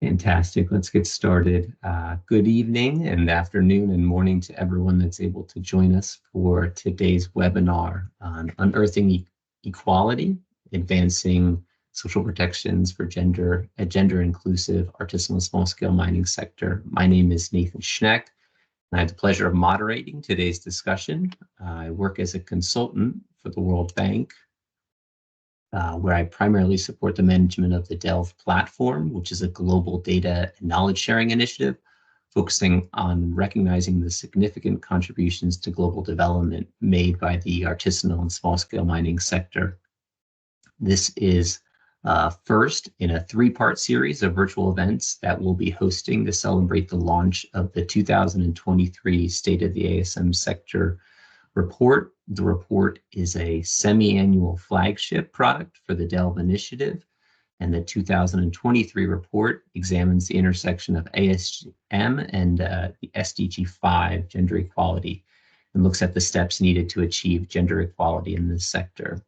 Fantastic. Let's get started. Good evening and afternoon and morning to everyone that's able to join us for today's webinar on Unearthing Equality, Advancing Social Protections for a Gender-Inclusive Artisanal and Small-Scale Mining Sector. My name is Nathan Schneck, and I have the pleasure of moderating today's discussion. I work as a consultant for the World Bank, where I primarily support the management of the Delve platform, which is a global data and knowledge sharing initiative focusing on recognizing the significant contributions to global development made by the artisanal and small-scale mining sector. This is first in a three-part series of virtual events that we'll be hosting to celebrate the launch of the 2023 State of the ASM Sector report. The report is a semi-annual flagship product for the Delve initiative, and the 2023 report examines the intersection of ASM and the SDG 5, gender equality, and looks at the steps needed to achieve gender equality in this sector.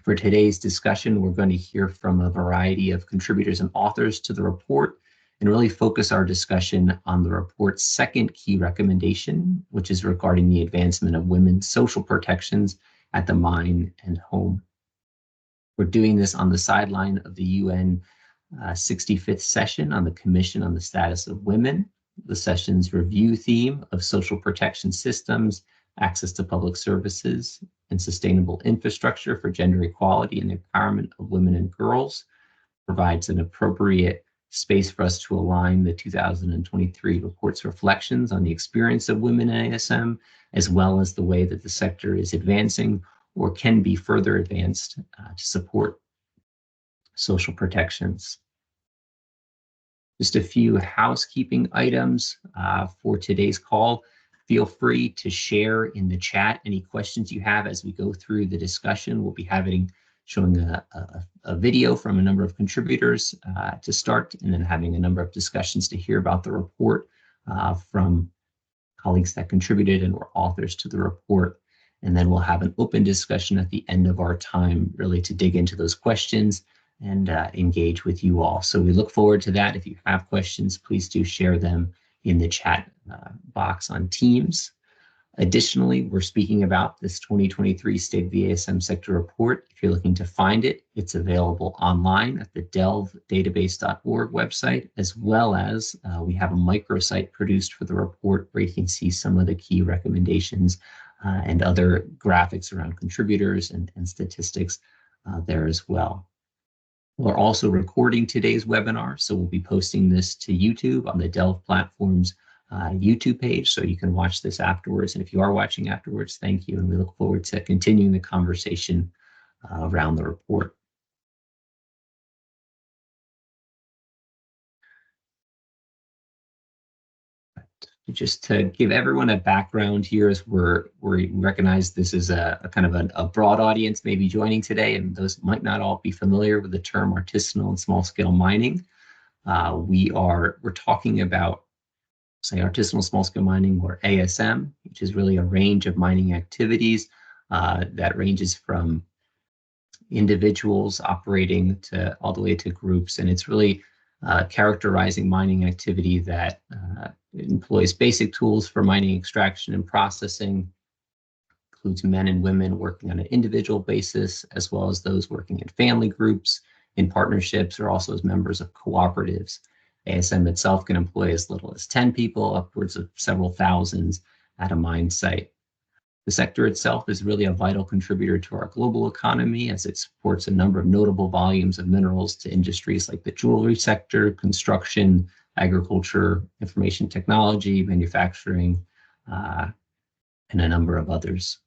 For today's discussion, we're going to hear from a variety of contributors and authors to the report, and really focus our discussion on the report's second key recommendation, which is regarding the advancement of women's social protections at the mine and home. We're doing this on the sideline of the UN 65th session on the Commission on the Status of Women. The session's review theme of social protection systems, access to public services, and sustainable infrastructure for gender equality and the empowerment of women and girls provides an appropriate space for us to align the 2023 report's reflections on the experience of women in ASM, as well as the way that the sector is advancing or can be further advanced to support social protections. Just a few housekeeping items for today's call. Feel free to share in the chat any questions you have as we go through the discussion. We'll be showing a video from a number of contributors to start, and then having a number of discussions to hear about the report from colleagues that contributed and were authors to the report. And then we'll have an open discussion at the end of our time, really to dig into those questions and engage with you all. So we look forward to that. If you have questions, please do share them in the chat box on Teams. Additionally, we're speaking about this 2023 State of the ASM Sector report. If you're looking to find it, it's available online at the delvedatabase.org website, as well as we have a microsite produced for the report where you can see some of the key recommendations and other graphics around contributors and statistics there as well. We're also recording today's webinar, so we'll be posting this to YouTube on the Delve platform's YouTube page, so you can watch this afterwards. And if you are watching afterwards, thank you, and we look forward to continuing the conversation around the report. Just to give everyone a background here, as we recognize this is a kind of a broad audience maybe joining today, and those might not all be familiar with the term artisanal and small-scale mining. We're talking about, say, artisanal small-scale mining, or ASM, which is really a range of mining activities that ranges from individuals operating to all the way to groups, and it's really characterizing mining activity that employs basic tools for mining extraction and processing, includes men and women working on an individual basis, as well as those working in family groups, in partnerships, or also as members of cooperatives. ASM itself can employ as little as 10 people, upwards of several thousands at a mine site. The sector itself is really a vital contributor to our global economy, as it supports a number of notable volumes of minerals to industries like the jewelry sector, construction, agriculture, information technology, manufacturing, and a number of others.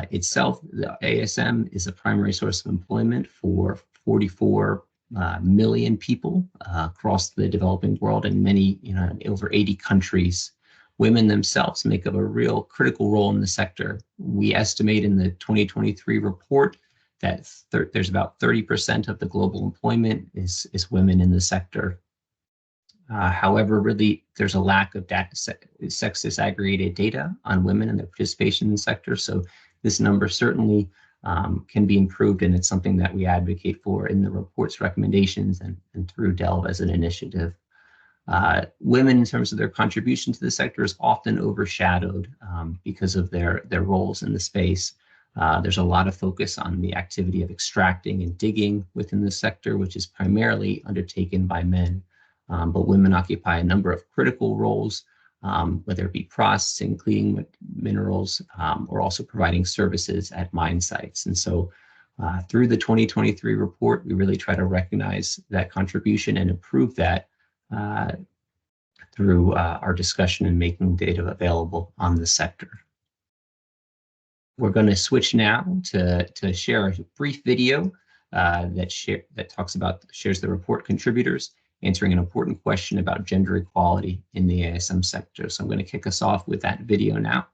Itself, the ASM is a primary source of employment for 44 million people across the developing world, and many, over 80 countries. Women themselves make up a real critical role in the sector. We estimate in the 2023 report that there's about 30% of the global employment is women in the sector. However, really, there's a lack of sex disaggregated data on women and their participation in the sector. So this number certainly can be improved, and it's something that we advocate for in the report's recommendations and through DELVE as an initiative. Women, in terms of their contribution to the sector, is often overshadowed because of their roles in the space. There's a lot of focus on the activity of extracting and digging within the sector, which is primarily undertaken by men. But women occupy a number of critical roles, whether it be processing, cleaning minerals, or also providing services at mine sites. And so through the 2023 report, we really try to recognize that contribution and improve that through our discussion and making data available on the sector. We're going to switch now to share a brief video that shares the report contributors answering an important question about gender equality in the ASM sector. So I'm going to kick us off with that video now.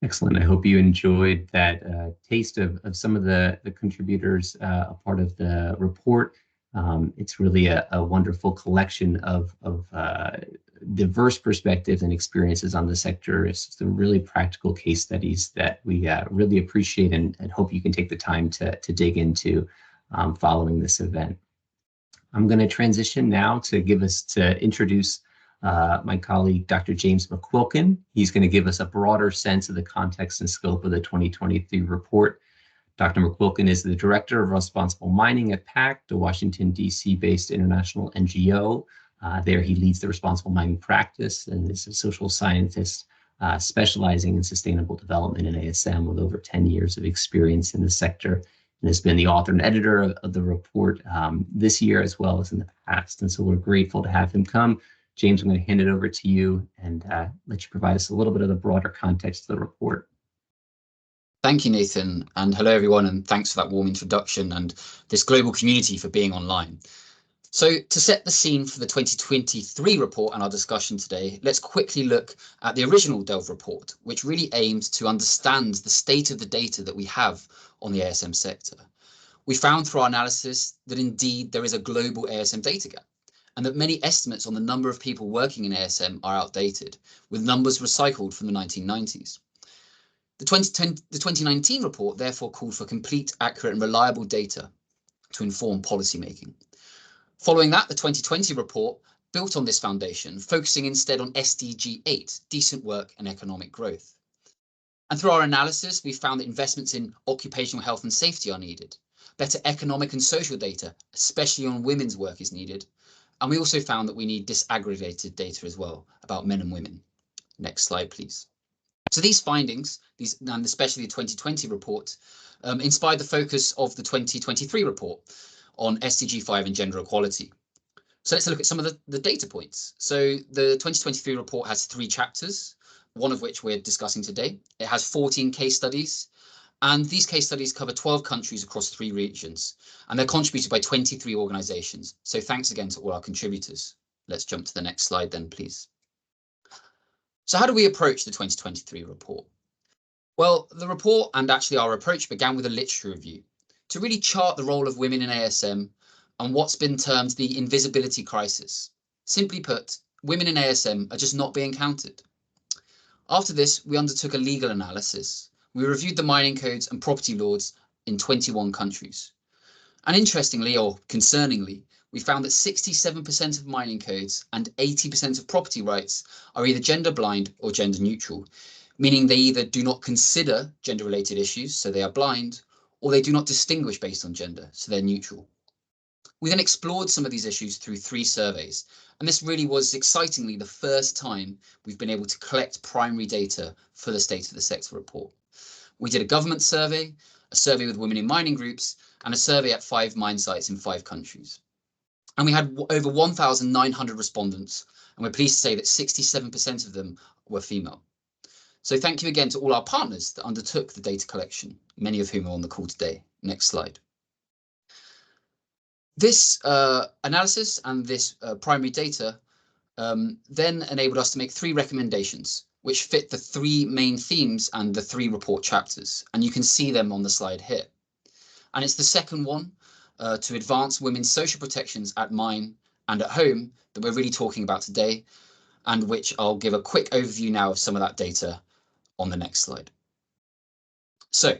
Excellent. I hope you enjoyed that taste of some of the contributors, a part of the report. It's really a wonderful collection of diverse perspectives and experiences on the sector. It's some really practical case studies that we really appreciate and hope you can take the time to dig into following this event. I'm going to transition now to introduce my colleague, Dr. James McQuilkin. He's going to give us a broader sense of the context and scope of the 2023 report. Dr. McQuilkin is the Director of Responsible Mining at Pact, a Washington, D.C.-based international NGO. There he leads the responsible mining practice and is a social scientist specializing in sustainable development in ASM with over 10 years of experience in the sector, and has been the author and editor of the report this year as well as in the past. And so we're grateful to have him come. James, I'm going to hand it over to you and let you provide us a little bit of the broader context of the report. Thank you, Nathan, and hello everyone, and thanks for that warm introduction and this global community for being online. So to set the scene for the 2023 report and our discussion today, let's quickly look at the original Delve report, which really aimed to understand the state of the data that we have on the ASM sector. We found through our analysis that indeed there is a global ASM data gap, and that many estimates on the number of people working in ASM are outdated, with numbers recycled from the 1990s. The 2019 report therefore called for complete, accurate and reliable data to inform policymaking. Following that, the 2020 report built on this foundation, focusing instead on SDG 8, decent work and economic growth. And through our analysis, we found that investments in occupational health and safety are needed. Better economic and social data, especially on women's work, is needed. And we also found that we need disaggregated data as well about men and women. Next slide, please. So these findings, and especially the 2020 report, inspired the focus of the 2023 report on SDG 5 and gender equality. So let's look at some of the data points. So the 2023 report has 3 chapters, one of which we're discussing today. It has 14 case studies, and these case studies cover 12 countries across 3 regions, and they're contributed by 23 organizations. So thanks again to all our contributors. Let's jump to the next slide then, please. So how do we approach the 2023 report? Well, the report and actually our approach began with a literature review to really chart the role of women in ASM and what's been termed the invisibility crisis. Simply put, women in ASM are just not being counted. After this, we undertook a legal analysis. We reviewed the mining codes and property laws in 21 countries. And interestingly, or concerningly, we found that 67% of mining codes and 80% of property rights are either gender blind or gender neutral, meaning they either do not consider gender-related issues, so they are blind, or they do not distinguish based on gender, so they're neutral. We then explored some of these issues through 3 surveys, and this really was excitingly the first time we've been able to collect primary data for the State of the Sector report. We did a government survey, a survey with women in mining groups, and a survey at 5 mine sites in 5 countries. And we had over 1,900 respondents, and we're pleased to say that 67% of them were female. So thank you again to all our partners that undertook the data collection, many of whom are on the call today. Next slide. This analysis and this primary data then enabled us to make 3 recommendations, which fit the 3 main themes and the 3 report chapters. And you can see them on the slide here. And it's the second one, to advance women's social protections at mine and at home, that we're really talking about today, and which I'll give a quick overview now of some of that data on the next slide. So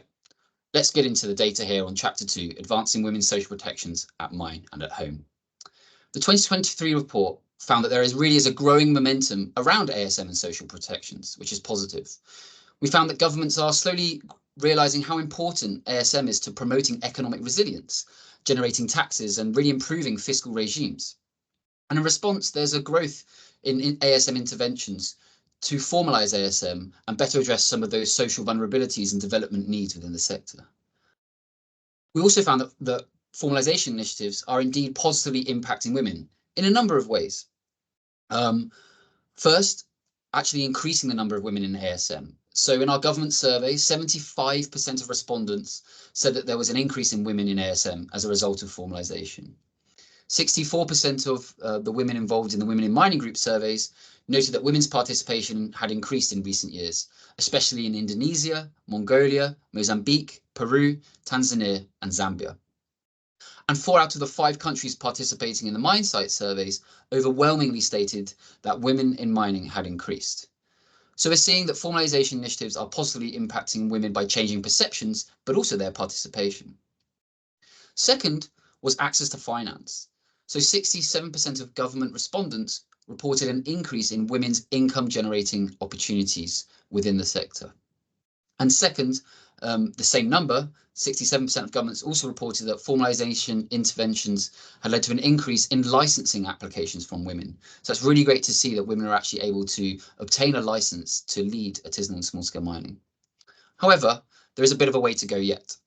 let's get into the data here on chapter 2, advancing women's social protections at mine and at home. The 2023 report found that there really is a growing momentum around ASM and social protections, which is positive. We found that governments are slowly realizing how important ASM is to promoting economic resilience, generating taxes and really improving fiscal regimes. And in response, there's a growth in ASM interventions to formalize ASM and better address some of those social vulnerabilities and development needs within the sector. We also found that formalization initiatives are indeed positively impacting women in a number of ways. First, actually increasing the number of women in ASM. So in our government survey, 75% of respondents said that there was an increase in women in ASM as a result of formalization. 64% of the women involved in the Women in Mining Group surveys noted that women's participation had increased in recent years, especially in Indonesia, Mongolia, Mozambique, Peru, Tanzania, and Zambia. And 4 out of the 5 countries participating in the mine site surveys overwhelmingly stated that women in mining had increased. So we're seeing that formalization initiatives are positively impacting women by changing perceptions, but also their participation. Second was access to finance. So 67% of government respondents reported an increase in women's income generating opportunities within the sector. And second, the same number, 67% of governments also reported that formalization interventions had led to an increase in licensing applications from women. So it's really great to see that women are actually able to obtain a license to lead artisanal and small-scale mining. However, there is a bit of a way to go yet.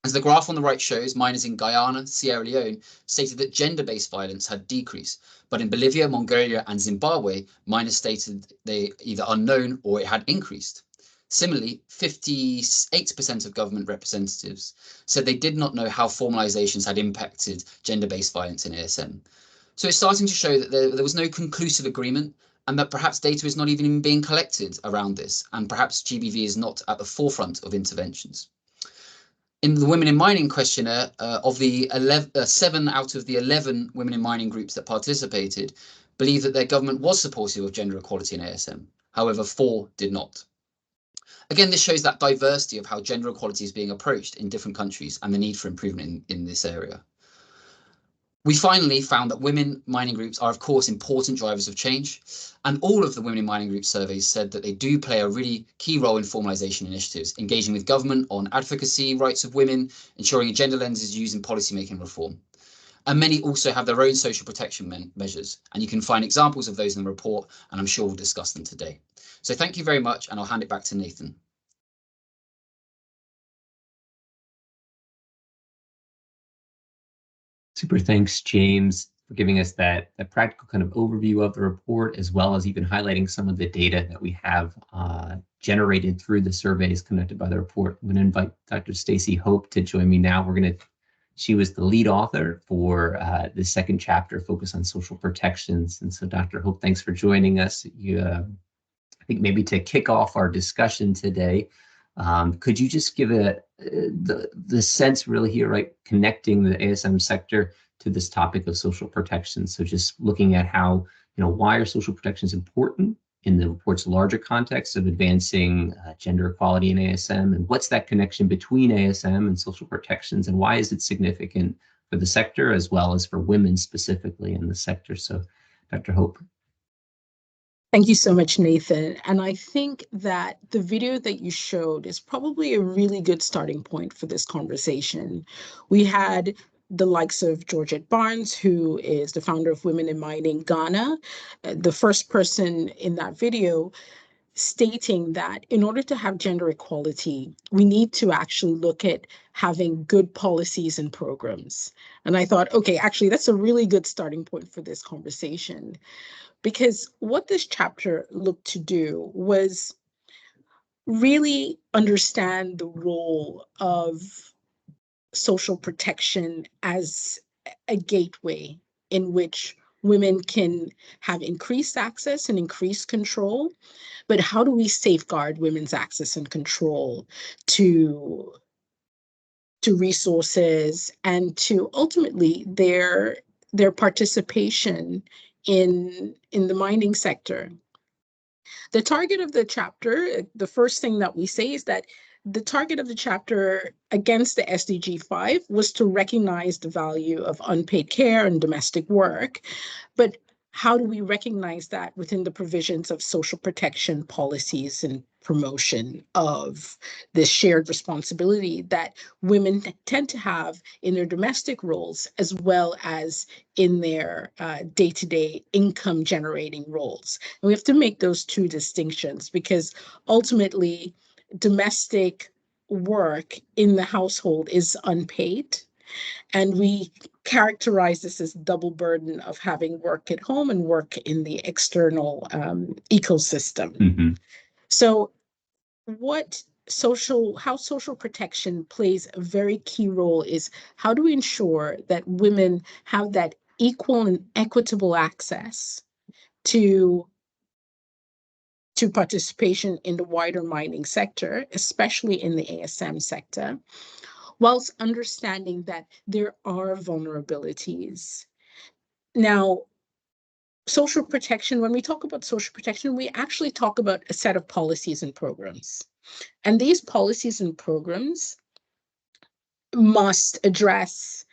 As the graph on the right shows, miners in Guyana, Sierra Leone stated that gender-based violence had decreased, but in Bolivia, Mongolia and Zimbabwe, miners stated they either unknown or it had increased. Similarly, 58% of government representatives said they did not know how formalizations had impacted gender-based violence in ASM. So it's starting to show that there was no conclusive agreement, and that perhaps data is not even being collected around this, and perhaps GBV is not at the forefront of interventions. In the Women in Mining questionnaire, of the 7 out of the 11 women in mining groups that participated believe that their government was supportive of gender equality in ASM. However, 4 did not. Again, this shows that diversity of how gender equality is being approached in different countries and the need for improvement in this area. We finally found that women mining groups are, of course, important drivers of change, and all of the women in mining group surveys said that they do play a really key role in formalization initiatives, engaging with government on advocacy, rights of women, ensuring a gender lens is used in policymaking reform. And many also have their own social protection measures, and you can find examples of those in the report, and I'm sure we'll discuss them today. So thank you very much, and I'll hand it back to Nathan. Super, thanks, James, for giving us that practical kind of overview of the report, as well as even highlighting some of the data that we have generated through the surveys conducted by the report. I'm going to invite Dr. Stacey Hope to join me now. She was the lead author for the second chapter, Focus on Social Protections. And so, Dr. Hope, thanks for joining us. I think maybe to kick off our discussion today, could you just give the sense really here, right, connecting the ASM sector to this topic of social protection? So just looking at how, why are social protections important in the report's larger context of advancing gender equality in ASM, and what's that connection between ASM and social protections, and why is it significant for the sector as well as for women specifically in the sector? So, Dr. Hope. Thank you so much, Nathan. And I think that the video that you showed is probably a really good starting point for this conversation. We had the likes of Georgette Barnes, who is the founder of Women in Mining Ghana, the first person in that video stating that in order to have gender equality, we need to actually look at having good policies and programs. And I thought, okay, actually, that's a really good starting point for this conversation. Because what this chapter looked to do was really understand the role of social protection as a gateway in which women can have increased access and increased control. But how do we safeguard women's access and control to resources and to ultimately their participation in the mining sector? The target of the chapter, the first thing that we say is that the target of the chapter against the SDG 5 was to recognize the value of unpaid care and domestic work. But how do we recognize that within the provisions of social protection policies and promotion of this shared responsibility that women tend to have in their domestic roles, as well as in their day-to-day income generating roles? And we have to make those two distinctions, because ultimately domestic work in the household is unpaid. And we characterize this as double burden of having work at home and work in the external ecosystem. Mm-hmm. So how social protection plays a very key role is how do we ensure that women have that equal and equitable access to participation in the wider mining sector, especially in the ASM sector, whilst understanding that there are vulnerabilities. Now, social protection, when we talk about social protection, we actually talk about a set of policies and programs. And these policies and programs must address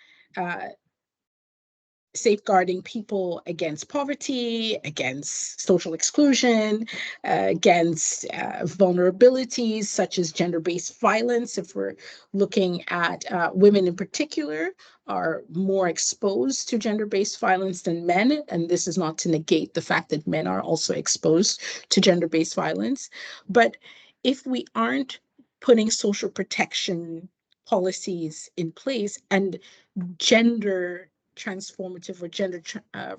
safeguarding people against poverty, against social exclusion, against vulnerabilities such as gender-based violence. If we're looking at women in particular, are more exposed to gender-based violence than men. And this is not to negate the fact that men are also exposed to gender-based violence. But if we aren't putting social protection policies in place and gender transformative or gender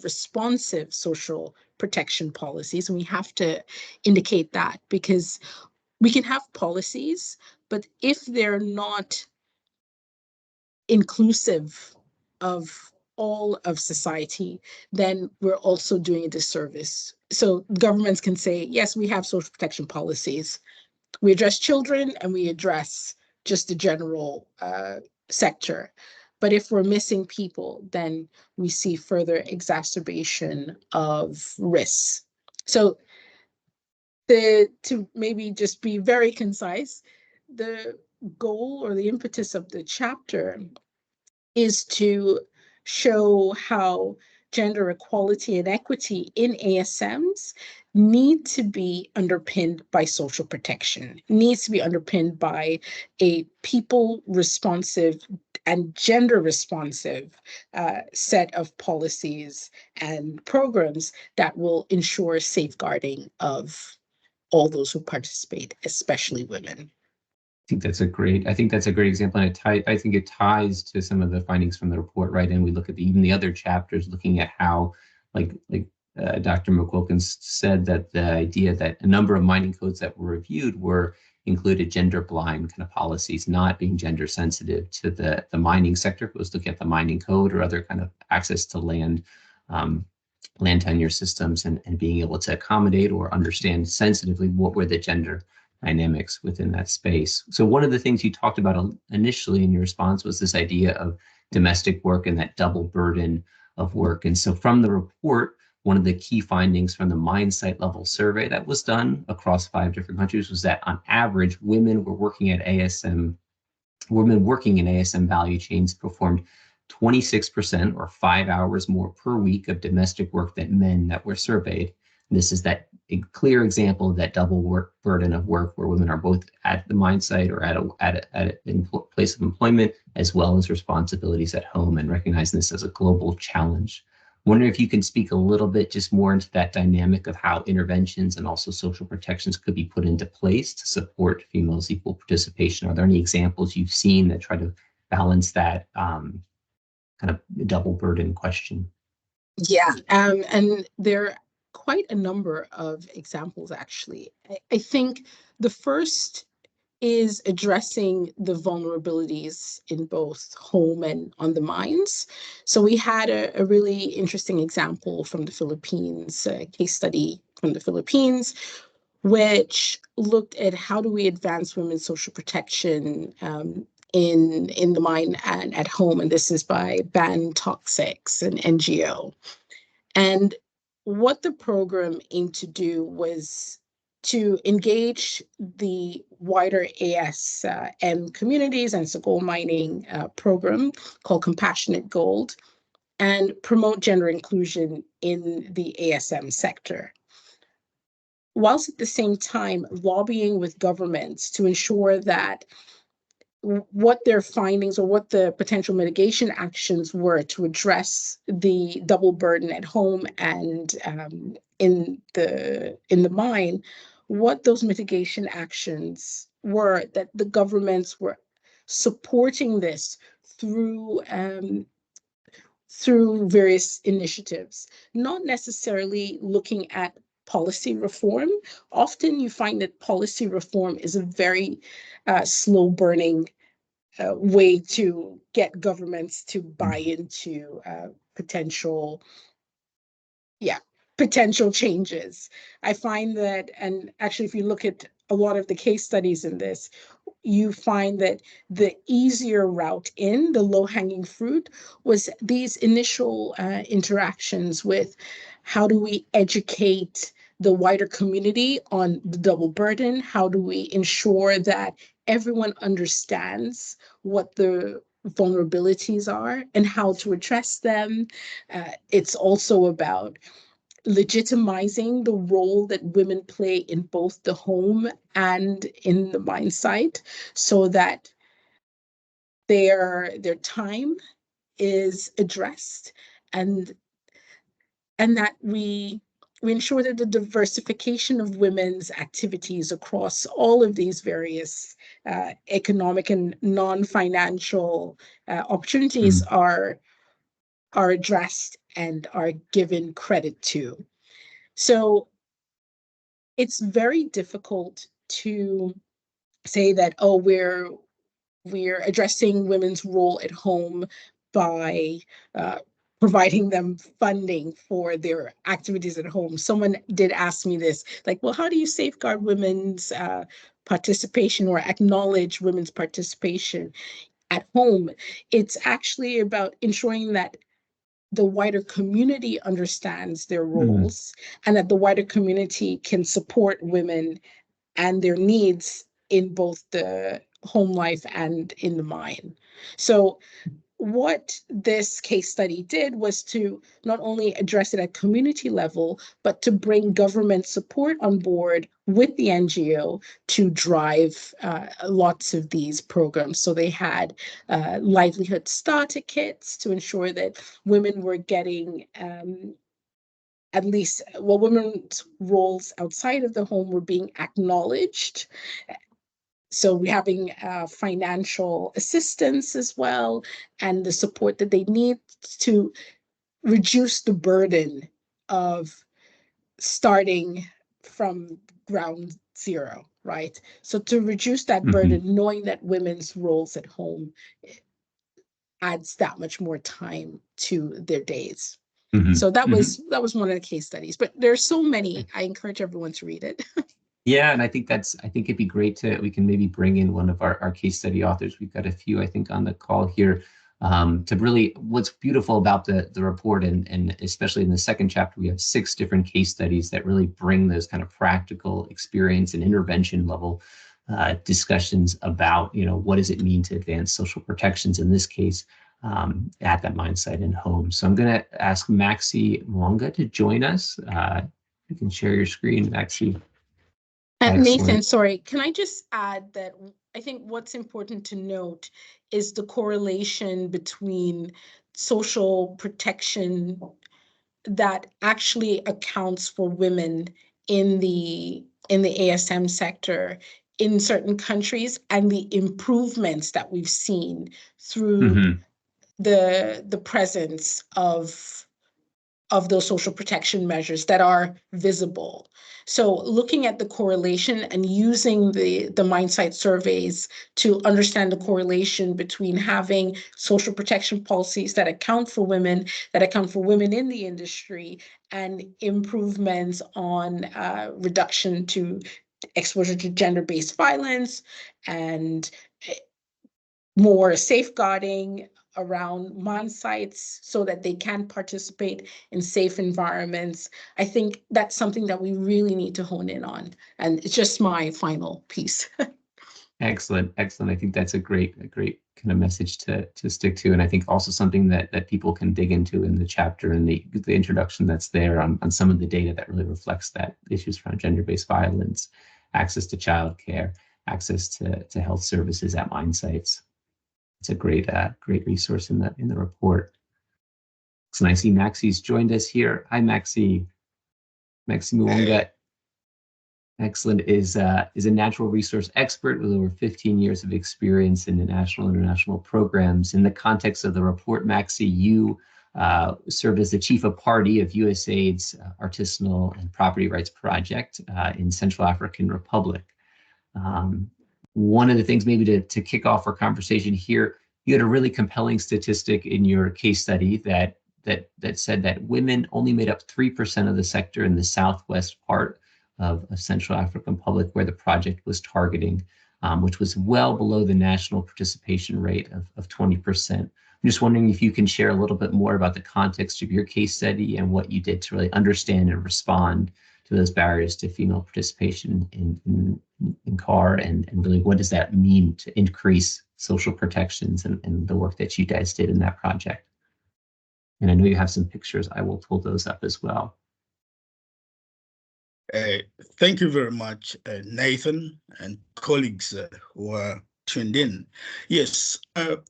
responsive social protection policies, and we have to indicate that, because we can have policies, but if they're not inclusive of all of society, then we're also doing a disservice. So governments can say, yes, we have social protection policies. We address children and we address just the general sector. But if we're missing people, then we see further exacerbation of risks. So to maybe just be very concise, the goal or the impetus of the chapter is to show how gender equality and equity in ASMs need to be underpinned by social protection, needs to be underpinned by a people responsive and gender responsive set of policies and programs that will ensure safeguarding of all those who participate, especially women. I think that's a great example, and I think it ties to some of the findings from the report, right? And we look at even the other chapters, looking at how, like Dr. McWilkins said, that the idea that a number of mining codes that were reviewed included gender blind kind of policies, not being gender sensitive to the mining sector. It was looking at the mining code or other kind of access to land, land tenure systems, and being able to accommodate or understand sensitively what were the gender dynamics within that space. So one of the things you talked about initially in your response was this idea of domestic work and that double burden of work. And so from the report, one of the key findings from the mine site level survey that was done across 5 different countries was that on average, women working in ASM value chains performed 26% or 5 hours more per week of domestic work than men that were surveyed. This is that a clear example of that double burden of work, where women are both at the mine site or at a place of employment, as well as responsibilities at home, and recognizing this as a global challenge. I wonder if you can speak a little bit just more into that dynamic of how interventions and also social protections could be put into place to support females' equal participation. Are there any examples you've seen that try to balance that kind of double burden question? Yeah, and there are quite a number of examples, actually. I think the first is addressing the vulnerabilities in both home and on the mines. So we had a really interesting example from the Philippines, a case study from the Philippines, which looked at how do we advance women's social protection in the mine and at home. And this is by Ban Toxics, an NGO. And what the program aimed to do was to engage the wider ASM communities, and it's a gold mining program called Compassionate Gold, and promote gender inclusion in the ASM sector, whilst at the same time lobbying with governments to ensure that what their findings or what the potential mitigation actions were to address the double burden at home and in the mine, what those mitigation actions were, that the governments were supporting this through various initiatives, not necessarily looking at policy reform. Often you find that policy reform is a very slow burning way to get governments to buy into potential changes. I find that, and actually if you look at a lot of the case studies in this, you find that the easier route in, the low-hanging fruit, was these initial interactions with how do we educate the wider community on the double burden? How do we ensure that everyone understands what the vulnerabilities are and how to address them? It's also about legitimizing the role that women play in both the home and in the mine site, so that their time is addressed, and that we ensure that the diversification of women's activities across all of these various economic and non-financial opportunities are addressed and are given credit to. So it's very difficult to say that, oh, we're addressing women's role at home by providing them funding for their activities at home. Someone did ask me this, like, well, how do you safeguard women's participation or acknowledge women's participation at home? It's actually about ensuring that the wider community understands their roles and that the wider community can support women and their needs in both the home life and in the mine. So what this case study did was to not only address it at community level, but to bring government support on board with the NGO to drive lots of these programs. So they had livelihood starter kits to ensure that women were getting at least, well, women's roles outside of the home were being acknowledged. So we're having financial assistance as well, and the support that they need to reduce the burden of starting from ground zero, right? So to reduce that burden, knowing that women's roles at home adds that much more time to their days. So that was one of the case studies, but there's so many. I encourage everyone to read it. Yeah, and I think it'd be great we can maybe bring in one of our case study authors. We've got a few, I think, on the call here to really, what's beautiful about the report, and especially in the second chapter, we have 6 different case studies that really bring those kind of practical experience and intervention level discussions about, what does it mean to advance social protections in this case at that mine site and home. So I'm going to ask Maxi Mwanga to join us. You can share your screen, Maxi. Nathan, sorry, can I just add that I think what's important to note is the correlation between social protection that actually accounts for women in the ASM sector in certain countries and the improvements that we've seen through the presence of those social protection measures that are visible. So looking at the correlation and using the mine site surveys to understand the correlation between having social protection policies that account for women in the industry, and improvements on reduction to exposure to gender-based violence and more safeguarding around mine sites so that they can participate in safe environments. I think that's something that we really need to hone in on. And it's just my final piece. Excellent. I think that's a great kind of message to stick to. And I think also something that people can dig into in the chapter and the introduction that's there on some of the data that really reflects that issues around gender-based violence, access to childcare, access to health services at mine sites. It's a great resource in the report. So I see Maxi's joined us here. Hi, Maxi. Maxi Mwanga. Excellent, is a natural resource expert with over 15 years of experience in the national and international programs. In the context of the report, Maxi, you served as the chief of party of USAID's Artisanal and Property Rights Project in Central African Republic. One of the things maybe to kick off our conversation here, you had a really compelling statistic in your case study that said that women only made up 3% of the sector in the southwest part of Central African Republic where the project was targeting, which was well below the national participation rate of 20%. I'm just wondering if you can share a little bit more about the context of your case study and what you did to really understand and respond to those barriers to female participation in CAR, and really what does that mean to increase social protections and the work that you guys did in that project. And I know you have some pictures. I will pull those up as well. Thank you very much, Nathan and colleagues who are tuned in. Yes,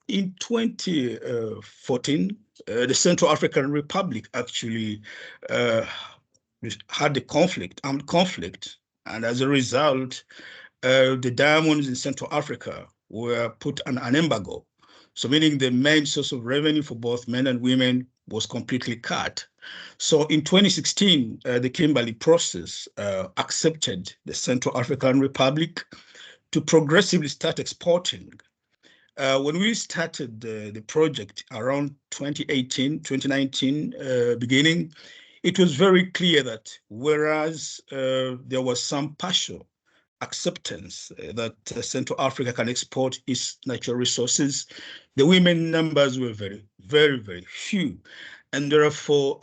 in 2014, the Central African Republic actually had the armed conflict, and as a result, the diamonds in Central Africa were put on an embargo. So meaning the main source of revenue for both men and women was completely cut. So in 2016, the Kimberley process accepted the Central African Republic to progressively start exporting. When we started the project around 2018, 2019 beginning, it was very clear that whereas there was some partial acceptance that Central Africa can export its natural resources, the women numbers were very, very, very few. And therefore,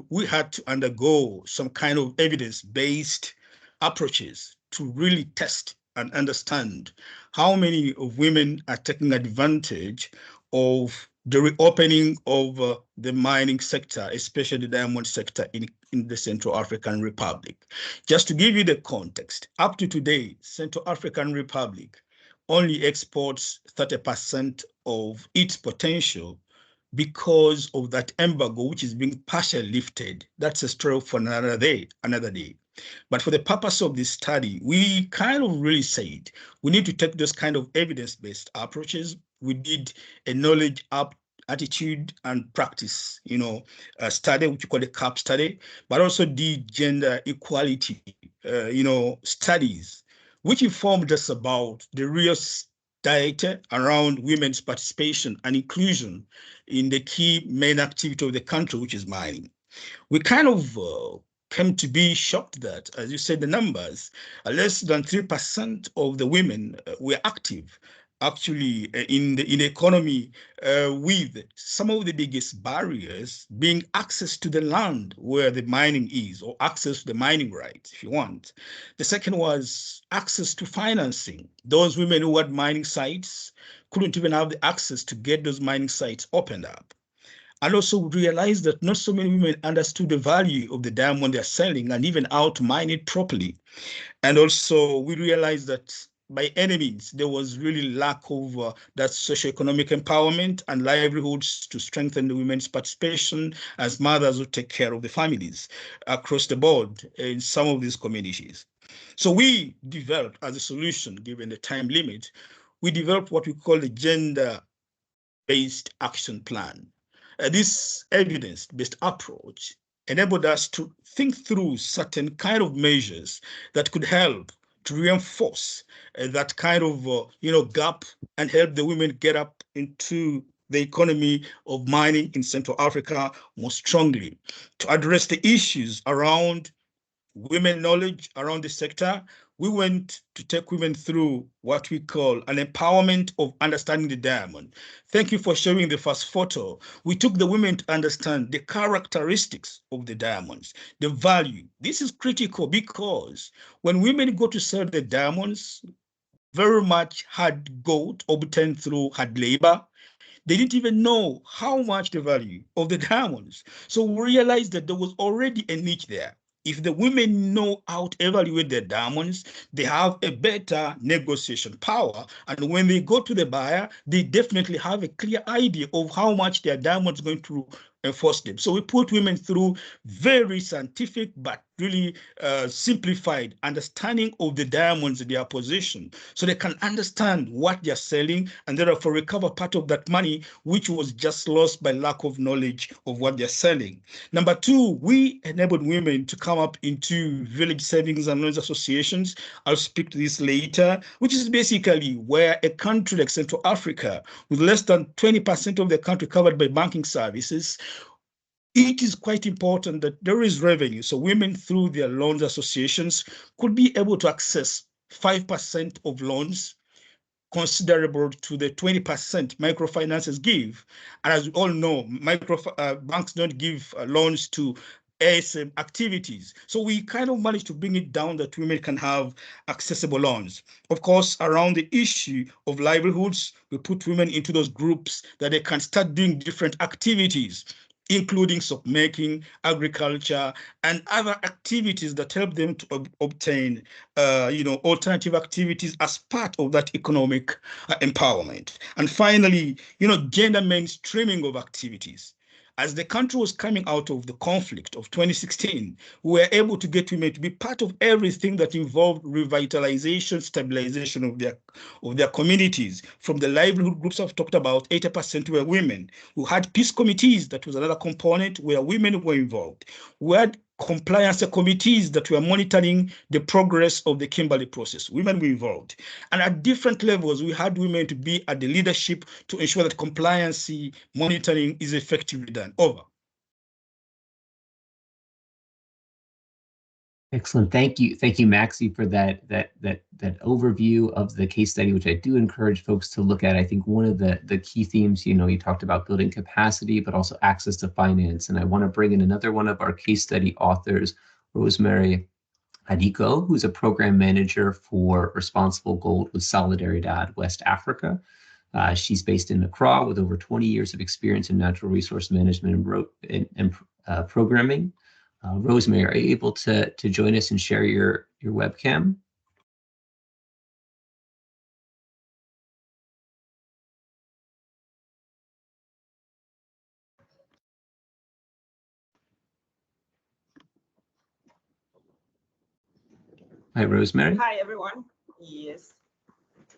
we had to undergo some kind of evidence-based approaches to really test and understand how many of women are taking advantage of the reopening of the mining sector, especially the diamond sector in the Central African Republic. Just to give you the context, up to today, Central African Republic only exports 30% of its potential because of that embargo, which is being partially lifted. That's a story for another day. But for the purpose of this study, we kind of really said we need to take those kind of evidence-based approaches. We did a knowledge up attitude and practice, study, which we call the CAP study, but also did gender equality, studies, which informed us about the real data around women's participation and inclusion in the key main activity of the country, which is mining. We kind of came to be shocked that, as you said, the numbers, less than 3% of the women were active actually in the economy, with some of the biggest barriers being access to the land where the mining is, or access to the mining rights, if you want. The second was access to financing. Those women who had mining sites couldn't even have the access to get those mining sites opened up. And also realized that not so many women understood the value of the diamond they're selling and even how to mine it properly. And also we realized that by any means, there was really lack of that socioeconomic empowerment and livelihoods to strengthen the women's participation as mothers who take care of the families across the board in some of these communities. So we developed, as a solution, given the time limit, we developed what we call the gender-based action plan. This evidence-based approach enabled us to think through certain kind of measures that could help to reinforce that kind of gap and help the women get up into the economy of mining in Central Africa more strongly, to address the issues around women knowledge around the sector. We went to take women through what we call an empowerment of understanding the diamond. Thank you for showing the first photo. We took the women to understand the characteristics of the diamonds, the value. This is critical because when women go to sell the diamonds, very much hard gold obtained through hard labor, they didn't even know how much the value of the diamonds. So we realized that there was already a niche there. If the women know how to evaluate their diamonds, they have a better negotiation power. And when they go to the buyer, they definitely have a clear idea of how much their diamonds are going to enforce them. So we put women through very scientific but really simplified understanding of the diamonds in their position, so they can understand what they're selling and therefore recover part of that money which was just lost by lack of knowledge of what they're selling. Number two, we enabled women to come up into village savings and loans associations. I'll speak to this later, which is basically where a country like Central Africa, with less than 20% of the country covered by banking services, it is quite important that there is revenue. So women through their loans associations could be able to access 5% of loans, considerable to the 20% microfinances give. And as we all know, banks don't give loans to ASM activities. So we kind of managed to bring it down that women can have accessible loans. Of course, around the issue of livelihoods, we put women into those groups that they can start doing different activities, including soap making, agriculture, and other activities that help them to obtain, alternative activities as part of that economic empowerment. And finally, gender mainstreaming of activities. as the country was coming out of the conflict of 2016, we were able to get women to be part of everything that involved revitalization, stabilization of their communities. From the livelihood groups I've talked about, 80% were women. We had peace committees, that was another component where women were involved. We had compliance committees that were monitoring the progress of the Kimberley process. Women were involved. And at different levels, we had women to be at the leadership to ensure that compliance monitoring is effectively done. Over. Excellent. Thank you, Maxi, for that overview of the case study, which I do encourage folks to look at. I think one of the key themes, you talked about building capacity, but also access to finance. And I want to bring in another one of our case study authors, Rosemary Adiko, who's a program manager for Responsible Gold with Solidaridad West Africa. She's based in Accra with over 20 years of experience in natural resource management and programming. Rosemary, are you able to join us and share your webcam? Hi, Rosemary. Hi, everyone. Yes.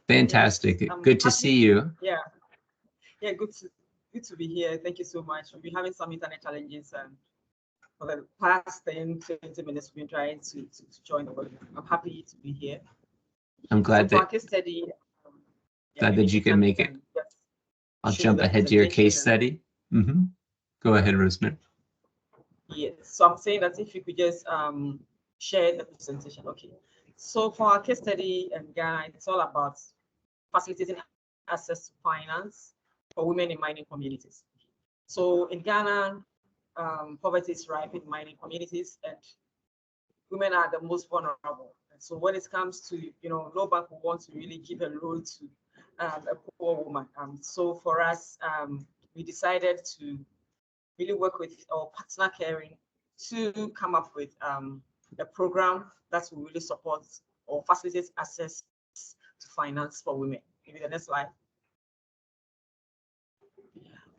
Fantastic. Yes, Good to see you. Yeah. Yeah, good to be here. Thank you so much. We've been having some internet challenges, and for the past 10, 20 minutes, we've been trying to join the webinar. I'm happy to be here. I'm glad that case study, glad that you can make it. I'll jump ahead to your case study. Go ahead, Rosemary. Yes. So I'm saying that if you could just share the presentation. Okay. So for our case study in Ghana, it's all about facilitating access to finance for women in mining communities. So in Ghana, poverty is rife in mining communities, and women are the most vulnerable. And so when it comes to, no bank will want to really give a role to a poor woman. So for us, we decided to really work with our partner caring to come up with a program that will really support or facilitate access to finance for women. Maybe the next slide.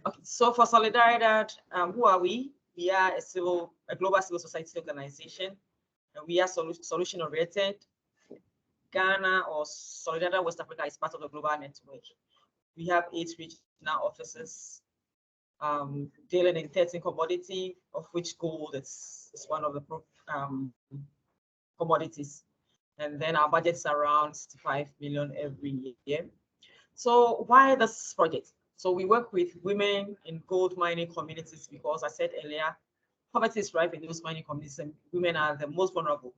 Okay, so for Solidaridad, who are we? We are a global civil society organization, and we are solution oriented. Ghana or Solidaridad West Africa is part of the global network. We have 8 regional offices, dealing in 13 commodities, of which gold is one of the commodities. And then our budget is around 65 million every year. So why this project? So we work with women in gold mining communities because I said earlier, poverty is rife in those mining communities and women are the most vulnerable.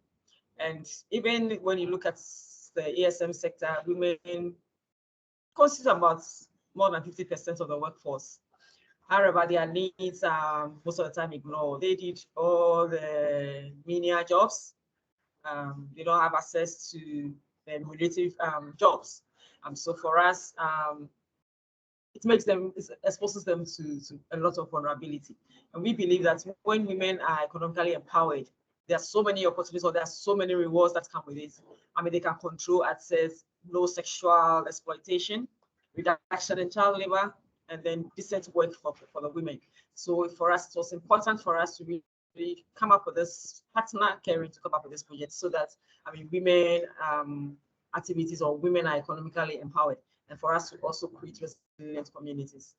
And even when you look at the ASM sector, women constitute about more than 50% of the workforce. However, their needs are most of the time ignored. They did all the menial jobs. They don't have access to the remunerative jobs. So for us, it exposes them to a lot of vulnerability. And we believe that when women are economically empowered, there are so many opportunities or there are so many rewards that come with it. They can control access, no sexual exploitation, reduction in child labor, and then decent work for the women. So for us, it was important for us to really come up with this partner caring to come up with this project so that, women activities or women are economically empowered, and for us to also create resilient communities.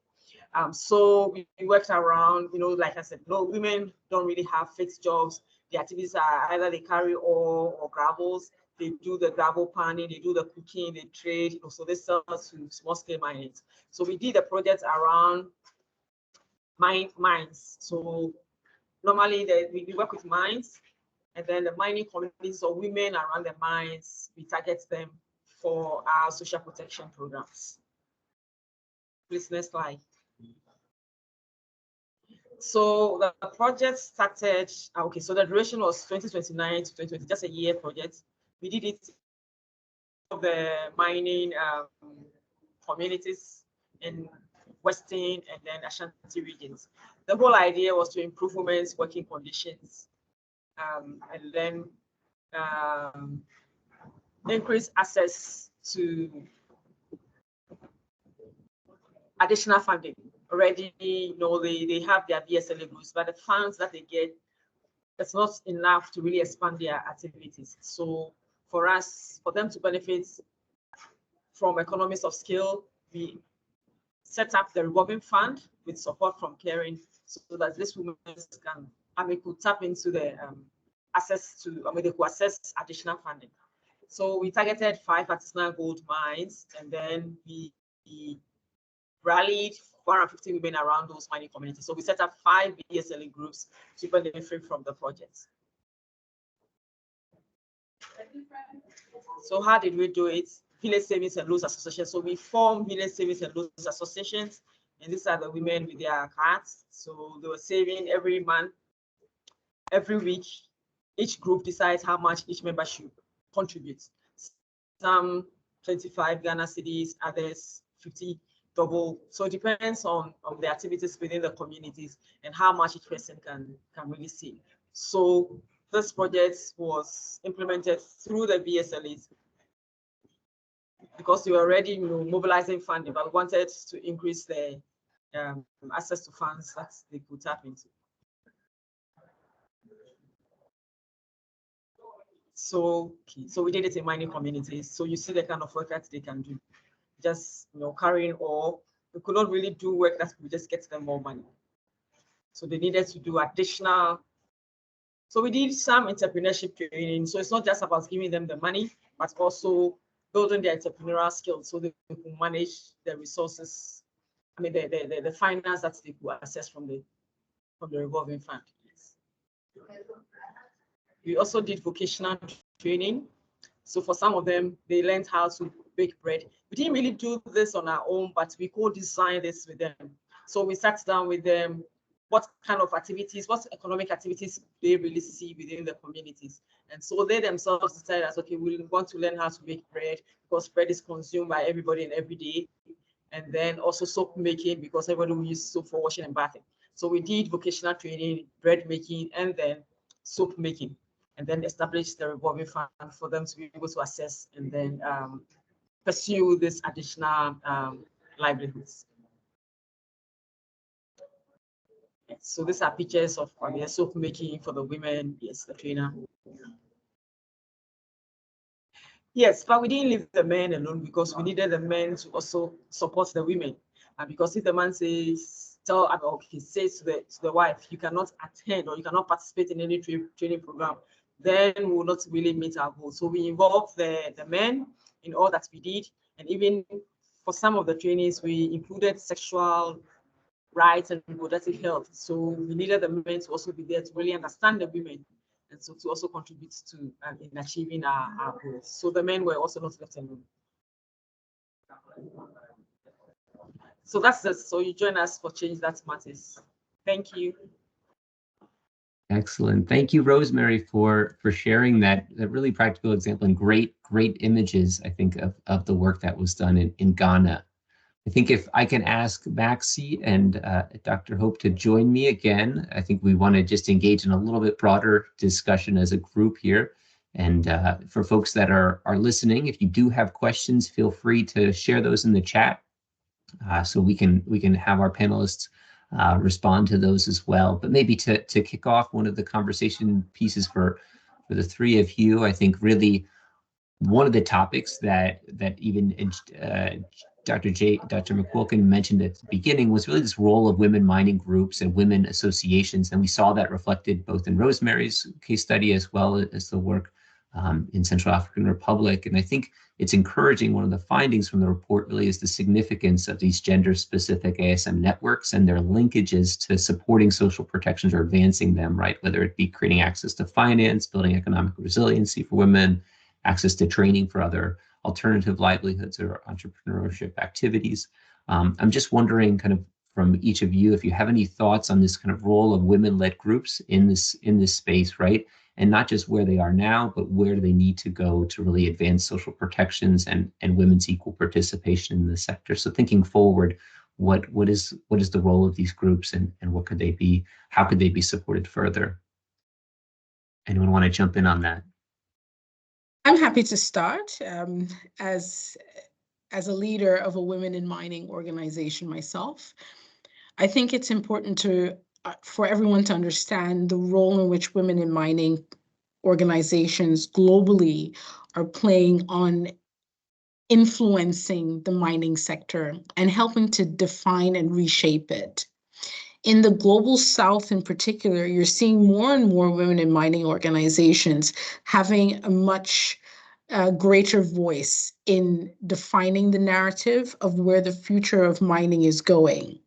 So we worked around, like I said, women don't really have fixed jobs. The activities are either they carry ore or gravels, they do the gravel panning, they do the cooking, they trade, so they sell to small-scale miners. So we did a project around mines. So normally we work with mines, and then the mining communities or women around the mines, we target them for our social protection programs. Please, next slide. So the project started, okay, so the duration was 2029 to 2020, just a year project. We did it of the mining communities in Western and then Ashanti regions. The whole idea was to improve women's working conditions and then increase access to additional funding, already, they have their BSLA groups, but the funds that they get, it's not enough to really expand their activities. So for us, for them to benefit from economies of scale, we set up the revolving fund with support from Caring, so that these women can, could tap into the access to, they could access additional funding. So we targeted 5 artisanal gold mines, and then we rallied 450 women around those mining communities. So we set up 5 BSLA groups to benefit from the project. So how did we do it? Village Savings and Loans Association. So we formed Village Savings and Loans Associations, and these are the women with their cards. So they were saving every month, every week. Each group decides how much each member should contribute. Some 25 Ghana cedis, others 50 double. So it depends on the activities within the communities and how much each person can really see. So this project was implemented through the BSLAs because we were already mobilizing funding, but we wanted to increase the access to funds that they could tap into. So we did it in mining communities. So you see the kind of work that they can do. Just carrying ore. We could not really do work that would just get them more money. So they needed to do additional. So we did some entrepreneurship training. So it's not just about giving them the money, but also building their entrepreneurial skills so they can manage the resources. The finance that they could access from the revolving fund. We also did vocational training. So for some of them, they learned how to bake bread. We didn't really do this on our own, but we co-designed this with them. So we sat down with them, what kind of activities, what economic activities they really see within the communities. And so they themselves decided that, okay, we want to learn how to make bread because bread is consumed by everybody and every day. And then also soap making because everybody will use soap for washing and bathing. So we did vocational training, bread making, and then soap making, and then establish the revolving fund for them to be able to assess and then pursue this additional livelihoods. So these are pictures of soap making for the women. Yes, the trainer. Yes, but we didn't leave the men alone because we needed the men to also support the women. And because if the man says, says to the wife, you cannot attend or you cannot participate in any training program, then we will not really meet our goals. So we involved the men in all that we did. And even for some of the trainings, we included sexual rights and reproductive health. So we needed the men to also be there to really understand the women and so to also contribute to in achieving our goals. So the men were also not left alone. So that's it. So you join us for Change That Matters. Thank you. Excellent. Thank you, Rosemary, for sharing that really practical example and great images, I think, of the work that was done in Ghana. I think if I can ask Maxi and Dr. Hope to join me again, I think we want to just engage in a little bit broader discussion as a group here. And for folks that are listening, if you do have questions, feel free to share those in the chat so we can have our panelists respond to those as well. But maybe to kick off one of the conversation pieces for the three of you, I think really one of the topics that even Dr. McQuilkin mentioned at the beginning was really this role of women mining groups and women associations. And we saw that reflected both in Rosemary's case study as well as the work in Central African Republic. And I think it's encouraging. One of the findings from the report really is the significance of these gender-specific ASM networks and their linkages to supporting social protections or advancing them, right? Whether it be creating access to finance, building economic resiliency for women, access to training for other alternative livelihoods or entrepreneurship activities. I'm just wondering, kind of from each of you, if you have any thoughts on this kind of role of women-led groups in this space, right? And not just where they are now, but where do they need to go to really advance social protections and women's equal participation in the sector. So thinking forward, what is the role of these groups and what could they be? How could they be supported further? Anyone want to jump in on that? I'm happy to start. As a leader of a women in mining organization myself, I think it's important for everyone to understand the role in which women in mining organizations globally are playing on influencing the mining sector and helping to define and reshape it. In the global South in particular, you're seeing more and more women in mining organizations having a much greater voice in defining the narrative of where the future of mining is going.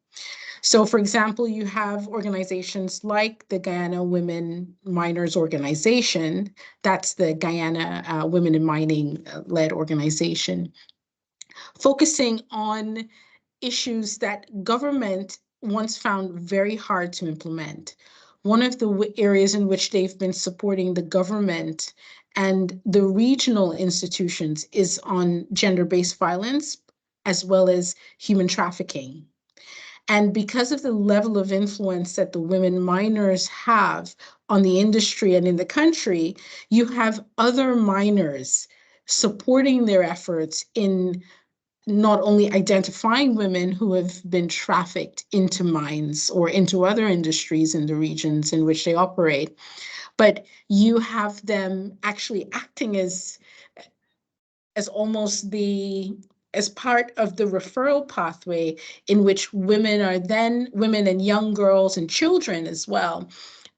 So, for example, you have organizations like the Guyana Women Miners Organization. That's the Guyana Women in Mining led organization, focusing on issues that government once found very hard to implement. One of the areas in which they've been supporting the government and the regional institutions is on gender-based violence, as well as human trafficking. And because of the level of influence that the women miners have on the industry and in the country, you have other miners supporting their efforts in not only identifying women who have been trafficked into mines or into other industries in the regions in which they operate, but you have them actually acting as almost as part of the referral pathway in which women and young girls and children as well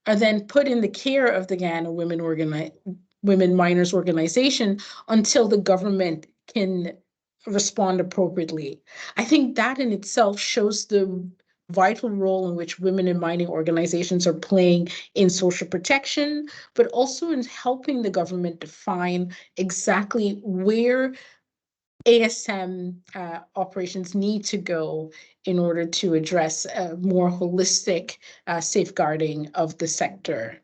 are then put in the care of the Guyana Women Miners Organization until the government can respond appropriately. I think that in itself shows the vital role in which women in mining organizations are playing in social protection, but also in helping the government define exactly where ASM operations need to go in order to address a more holistic safeguarding of the sector.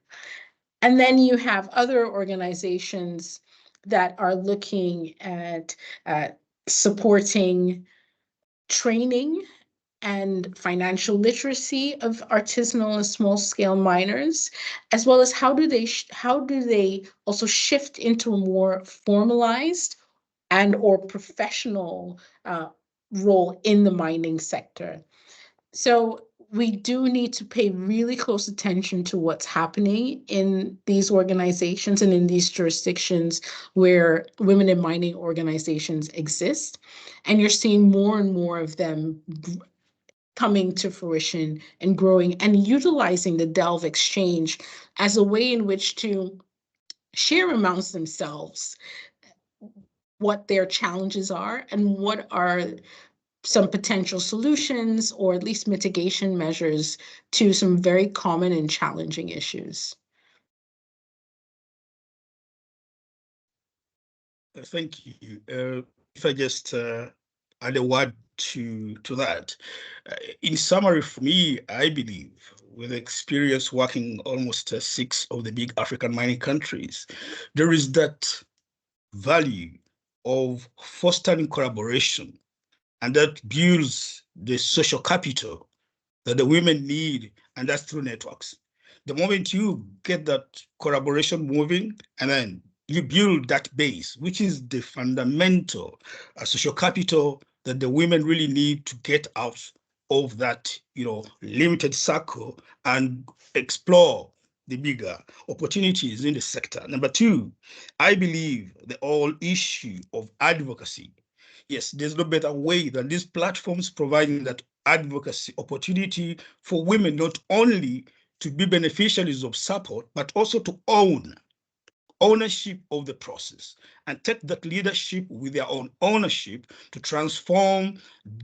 And then you have other organizations that are looking at supporting training and financial literacy of artisanal and small-scale miners, as well as how do they also shift into a more formalized and or professional role in the mining sector. So we do need to pay really close attention to what's happening in these organizations and in these jurisdictions where women in mining organizations exist. And you're seeing more and more of them coming to fruition and growing and utilizing the Delve Exchange as a way in which to share amongst themselves what their challenges are and what are some potential solutions or at least mitigation measures to some very common and challenging issues. Thank you. If I just add a word to that. In summary, for me, I believe, with experience working almost 6 of the big African mining countries, there is that value of fostering collaboration, and that builds the social capital that the women need, and that's through networks. The moment you get that collaboration moving, and then you build that base, which is the fundamental social capital that the women really need to get out of that, limited circle and explore the bigger opportunities in the sector. Number two, I believe the whole issue of advocacy. Yes, there's no better way than these platforms providing that advocacy opportunity for women not only to be beneficiaries of support, but also to own ownership of the process and take that leadership with their own ownership to transform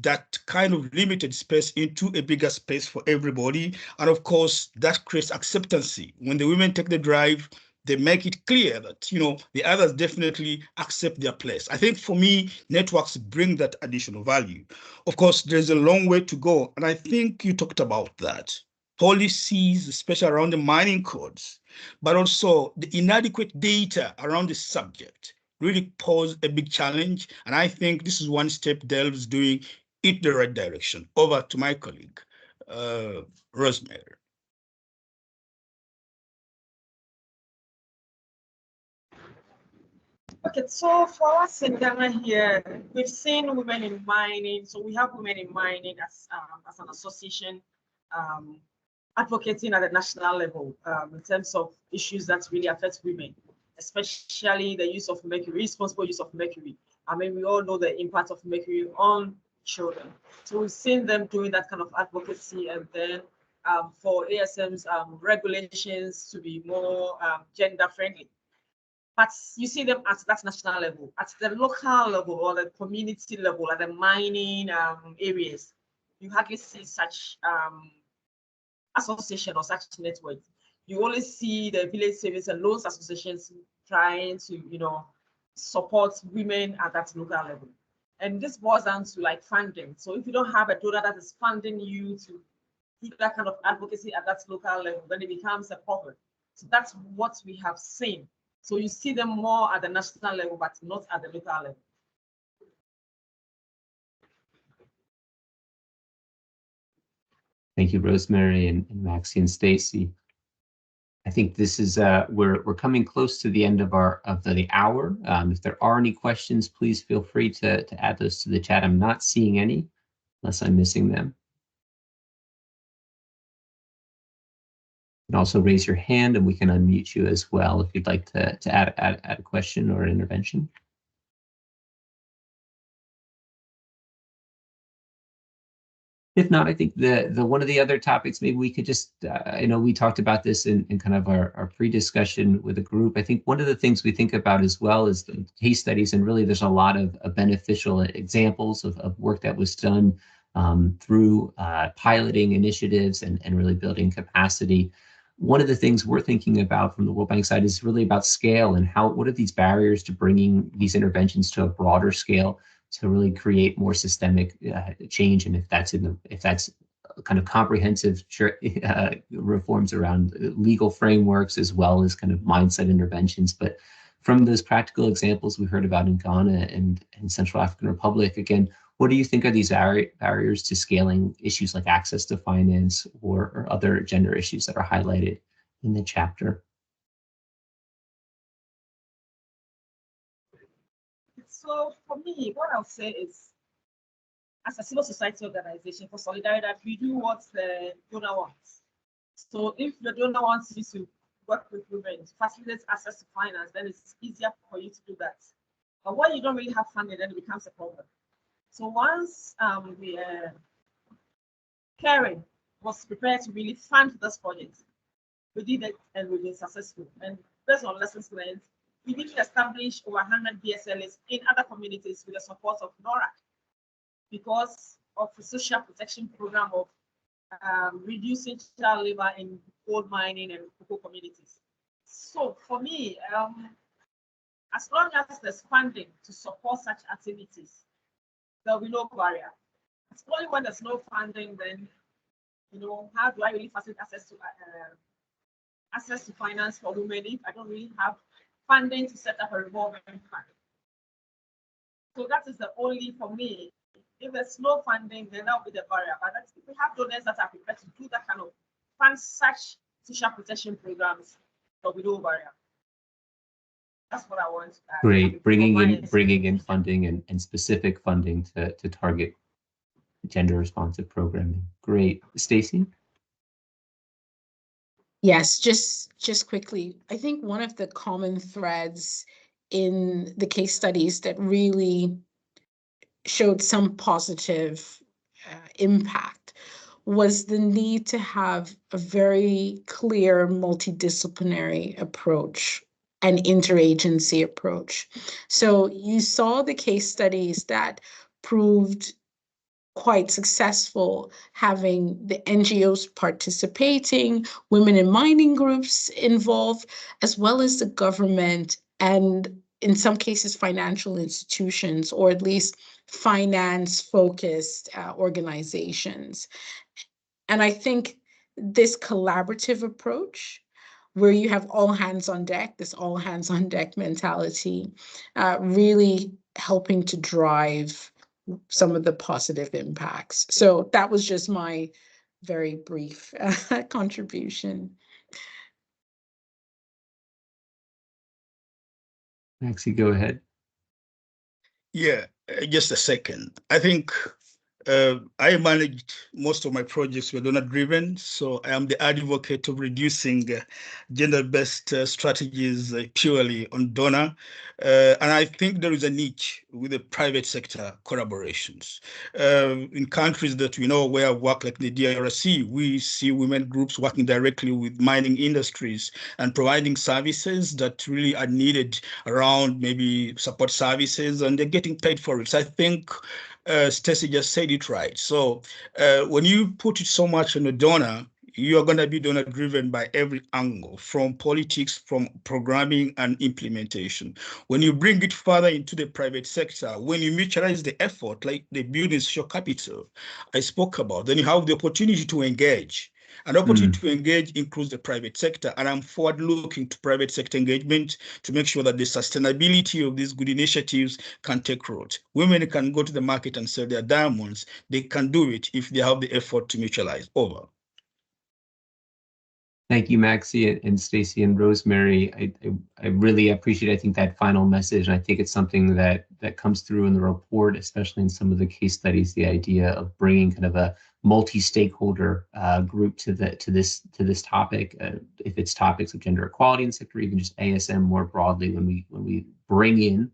that kind of limited space into a bigger space for everybody. And of course, that creates acceptancy. When the women take the drive, they make it clear that, the others definitely accept their place. I think for me, networks bring that additional value. Of course, there's a long way to go. And I think you talked about that. Policies, especially around the mining codes, but also the inadequate data around the subject really pose a big challenge. And I think this is one step Delve's doing in the right direction. Over to my colleague, Rosemary. Okay, so for us in Ghana here, we've seen women in mining. So we have women in mining as an association advocating at the national level in terms of issues that really affect women, especially the use of mercury, responsible use of mercury. I mean, we all know the impact of mercury on children. So we've seen them doing that kind of advocacy, and then for ASM's regulations to be more gender friendly. But you see them at that national level, at the local level or the community level, at the mining areas, you hardly see such association or such networks. You only see the village savings and loans associations trying to, support women at that local level. And this boils down to like funding. So if you don't have a donor that is funding you to do that kind of advocacy at that local level, then it becomes a problem. So that's what we have seen. So you see them more at the national level, but not at the local level. Thank you, Rosemary and Maxie and Stacy. I think this is we're coming close to the end of the hour. If there are any questions, please feel free to add those to the chat. I'm not seeing any, unless I'm missing them. You can also raise your hand, and we can unmute you as well if you'd like to add a question or an intervention. If not, I think the one of the other topics, maybe we could just, I know we talked about this in kind of our pre-discussion with the group. I think one of the things we think about as well is the case studies, and really there's a lot of beneficial examples of work that was done through piloting initiatives and really building capacity. One of the things we're thinking about from the World Bank side is really about scale and what are these barriers to bringing these interventions to a broader scale, to really create more systemic change, and if that's kind of comprehensive reforms around legal frameworks as well as kind of mindset interventions. But from those practical examples we heard about in Ghana and Central African Republic, again, what do you think are these barriers to scaling issues like access to finance or other gender issues that are highlighted in the chapter? So for me, what I'll say is, as a civil society organization for Solidarity, we do what the donor wants. So if the donor wants you to work with women, to facilitate access to finance, then it's easier for you to do that. But when you don't really have funding, then it becomes a problem. So once Karen was prepared to really fund this project, we did it and we've been successful. And based on lessons learned, we need to establish over 100 BSLs in other communities with the support of NORA, because of the social protection program of reducing child labor in gold mining and cocoa communities. So for me, as long as there's funding to support such activities, there'll be no barrier. It's only when there's no funding, then, how do I really facilitate access to finance for women if I don't really have funding to set up a revolving fund? So that is the only, for me, if there's no funding, then that will be the barrier. But if we have donors that are prepared to do that kind of fund such social protection programs, there'll be no barrier. That's what I want. Great, bringing in funding and specific funding to target gender responsive programming. Great, Stacy. Yes, just quickly, I think one of the common threads in the case studies that really showed some positive impact was the need to have a very clear multidisciplinary approach, an interagency approach. So you saw the case studies that proved quite successful, having the NGOs participating, women in mining groups involved, as well as the government and in some cases financial institutions, or at least finance-focused organizations. And I think this collaborative approach, where you have all hands on deck, this all hands on deck mentality, really helping to drive some of the positive impacts. So that was just my very brief contribution. Maxie, go ahead. Yeah, just a second. I think I managed most of my projects were donor-driven, so I am the advocate of reducing gender-based strategies purely on donor. And I think there is a niche with the private sector collaborations. In countries that we know where I work, like the DRC, we see women groups working directly with mining industries and providing services that really are needed around maybe support services, and they're getting paid for it. So I think Stacy just said it right. So when you put it so much on a donor, you're going to be donor driven by every angle, from politics, from programming and implementation. When you bring it further into the private sector, when you mutualize the effort, like the building social capital I spoke about, then you have the opportunity to engage. An opportunity to engage includes the private sector, and I'm forward looking to private sector engagement to make sure that the sustainability of these good initiatives can take root. Women can go to the market and sell their diamonds. They can do it if they have the effort to mutualize. Over. Thank you, Maxie and Stacy and Rosemary. I really appreciate, I think, that final message. And I think it's something that comes through in the report, especially in some of the case studies, the idea of bringing kind of a multi-stakeholder group to this topic. If it's topics of gender equality in the sector, even just ASM more broadly, when we bring in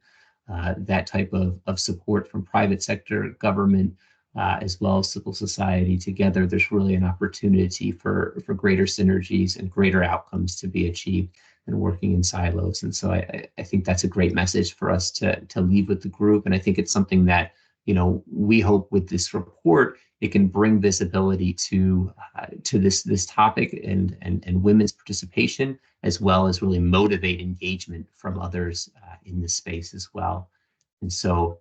that type of support from private sector, government, as well as civil society together, there's really an opportunity for greater synergies and greater outcomes to be achieved than working in silos. And so I think that's a great message for us to leave with the group. And I think it's something that, you know, we hope with this report, it can bring visibility to this topic and women's participation, as well as really motivate engagement from others in this space as well. And so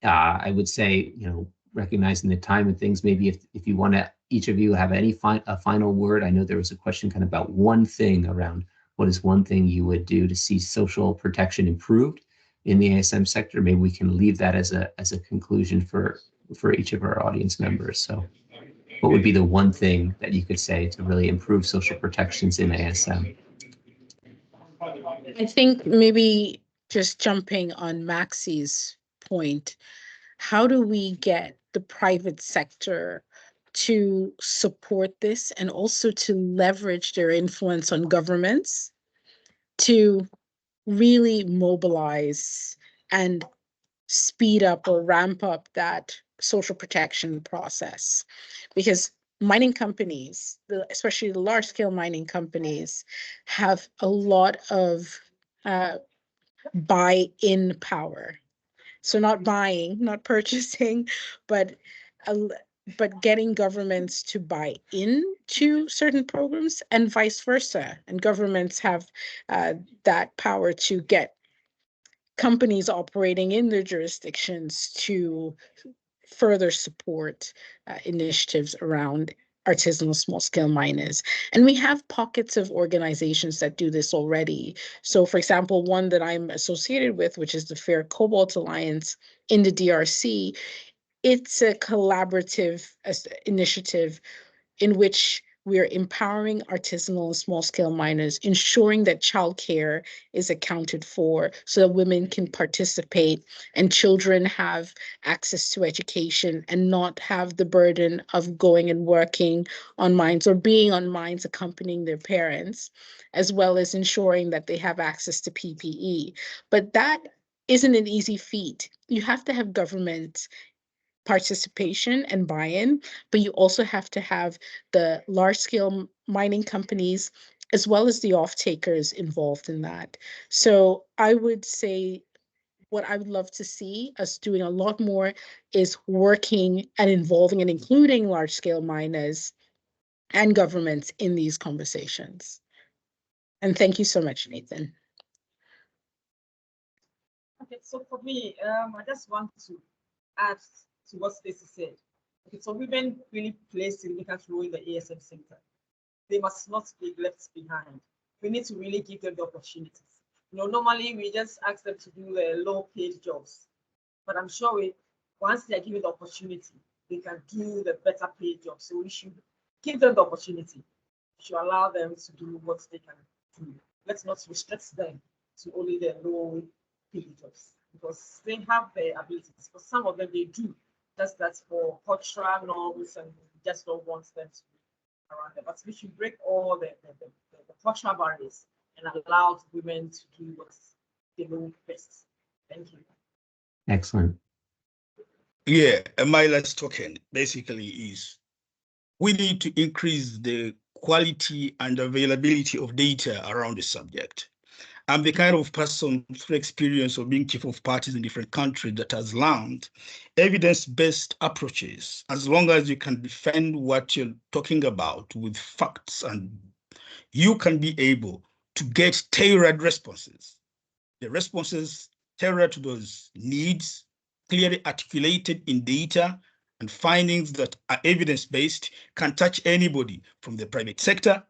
I would say, you know, recognizing the time and things, maybe if you want to, each of you have any final word. I know there was a question kind of about one thing around what is one thing you would do to see social protection improved in the ASM sector. Maybe we can leave that as a conclusion for each of our audience members. So what would be the one thing that you could say to really improve social protections in ASM? I think maybe just jumping on Maxie's point, how do we get the private sector to support this and also to leverage their influence on governments to really mobilize and speed up or ramp up that social protection process? Because mining companies, especially the large scale mining companies, have a lot of buy-in power. So not buying, not purchasing, but getting governments to buy into certain programs and vice versa. And governments have that power to get companies operating in their jurisdictions to further support initiatives around artisanal small-scale miners. And we have pockets of organizations that do this already. So for example, one that I'm associated with, which is the Fair Cobalt Alliance in the DRC, it's a collaborative initiative in which we are empowering artisanal and small-scale miners, ensuring that childcare is accounted for so that women can participate and children have access to education and not have the burden of going and working on mines or being on mines accompanying their parents, as well as ensuring that they have access to PPE. But that isn't an easy feat. You have to have government participation and buy-in, but you also have to have the large-scale mining companies as well as the off-takers involved in that. So I would say what I would love to see us doing a lot more is working and involving and including large-scale miners and governments in these conversations. And thank you so much, Nathan. Okay, so for me, I just want to add to what Stacey said. Okay, so women really play a significant role in the ASM sector. They must not be left behind. We need to really give them the opportunities. You know, normally we just ask them to do low-paid jobs, but I'm sure once they are given the opportunity, they can do the better-paid jobs. So we should give them the opportunity. We should allow them to do what they can do. Let's not restrict them to only the paid jobs because they have the abilities. For some of them, they do. That's for cultural norms, and we just don't want them to be around them. But we should break all the cultural barriers and allow women to do what they know best. Thank you. Excellent. Yeah, my last token basically is we need to increase the quality and availability of data around the subject. I'm the kind of person through experience of being chief of parties in different countries that has learned evidence-based approaches. As long as you can defend what you're talking about with facts, and you can be able to get tailored responses. The responses tailored to those needs, clearly articulated in data and findings that are evidence-based, can touch anybody from the private sector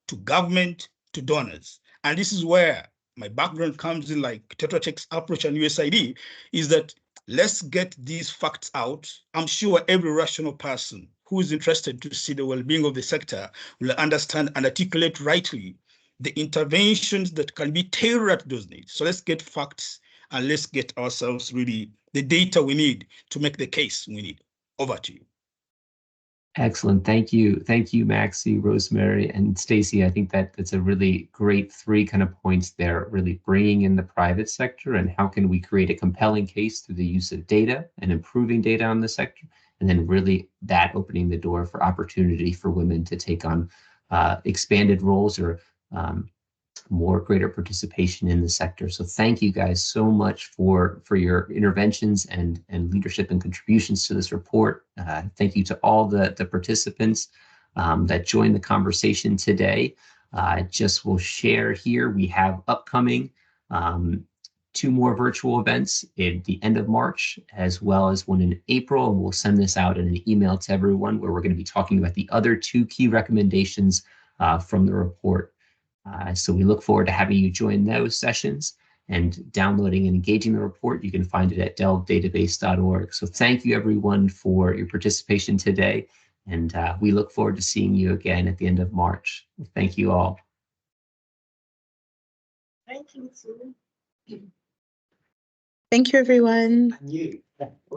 to government to donors. And this is where my background comes in, like Tetra Tech's approach and USAID, is that let's get these facts out. I'm sure every rational person who is interested to see the well-being of the sector will understand and articulate rightly the interventions that can be tailored to those needs. So let's get facts and let's get ourselves really the data we need to make the case we need. Over to you. Excellent. Thank you. Thank you, Maxie, Rosemary, and Stacy. I think that's a really great three kind of points there, really bringing in the private sector and how can we create a compelling case through the use of data and improving data on the sector, and then really that opening the door for opportunity for women to take on expanded roles or more greater participation in the sector. So thank you guys so much for your interventions and leadership and contributions to this report. Thank you to all the participants that joined the conversation today. Just will share here, we have upcoming 2 more virtual events at the end of March, as well as one in April, and we'll send this out in an email to everyone where we're going to be talking about the other 2 key recommendations from the report. So we look forward to having you join those sessions and downloading and engaging the report. You can find it at delvedatabase.org. So thank you everyone for your participation today. And we look forward to seeing you again at the end of March. Thank you all. Thank you, too. Thank you, everyone. And you.